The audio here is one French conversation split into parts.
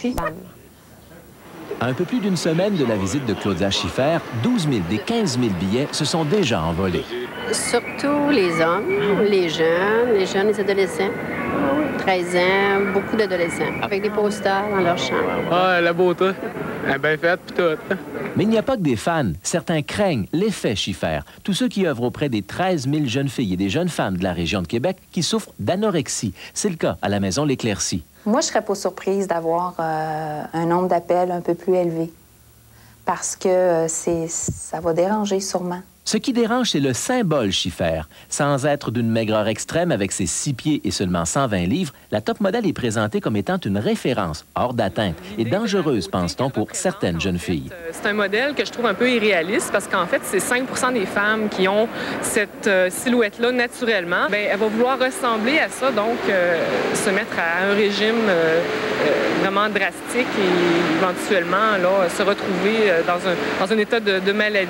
parti. À un peu plus d'une semaine de la visite de Claudia Schiffer, 12 000 des 15 000 billets se sont déjà envolés. Surtout les hommes, les jeunes, les adolescents. 13 ans, beaucoup d'adolescents, avec des posters dans leur chambre. Ah, la beauté. Elle est bien faite, puis tout. Mais il n'y a pas que des fans. Certains craignent l'effet Schiffer. Tous ceux qui œuvrent auprès des 13 000 jeunes filles et des jeunes femmes de la région de Québec qui souffrent d'anorexie. C'est le cas à la maison L'Éclaircie. Moi, je ne serais pas surprise d'avoir un nombre d'appels un peu plus élevé parce que ça va déranger sûrement. Ce qui dérange, c'est le symbole Schiffer. Sans être d'une maigreur extrême avec ses 6 pieds et seulement 120 livres, la top modèle est présentée comme étant une référence hors d'atteinte et dangereuse, pense-t-on, pour certaines jeunes filles. C'est un modèle que je trouve un peu irréaliste parce qu'en fait, c'est 5 % des femmes qui ont cette silhouette-là naturellement. Bien, elle va vouloir ressembler à ça, donc se mettre à un régime vraiment drastique et éventuellement là, se retrouver dans un état de maladie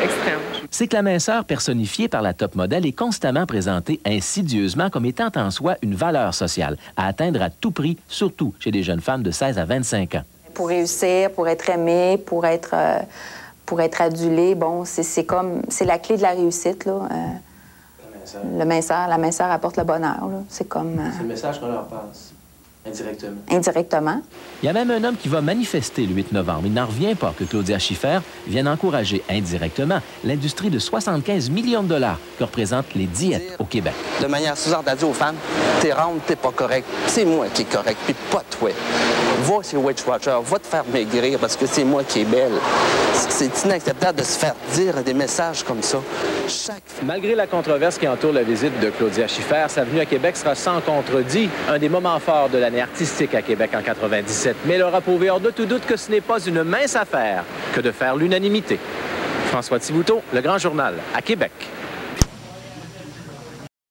extrême. C'est que la minceur personnifiée par la top modèle est constamment présentée insidieusement comme étant en soi une valeur sociale, à atteindre à tout prix, surtout chez des jeunes femmes de 16 à 25 ans. Pour réussir, pour être aimée, pour être adulée, bon, c'est la clé de la réussite, là. La minceur apporte le bonheur, là. C'est comme... C'est le message qu'on leur passe. Indirectement. Indirectement. Il y a même un homme qui va manifester le 8 novembre. Il n'en revient pas que Claudia Schiffer vienne encourager indirectement l'industrie de 75 millions de dollars que représentent les diètes au Québec. De manière sous-ordre à dire aux femmes, t'es ronde, t'es pas correct. C'est moi qui est correct, puis pas toi. Va chez Weight Watcher, va te faire maigrir parce que c'est moi qui est belle. C'est inacceptable de se faire dire des messages comme ça. Malgré la controverse qui entoure la visite de Claudia Schiffer, sa venue à Québec sera sans contredit un des moments forts de l'année artistique à Québec en 97. Mais elle aura prouvé hors de tout doute que ce n'est pas une mince affaire que de faire l'unanimité. François Thibouteau, Le Grand Journal, à Québec.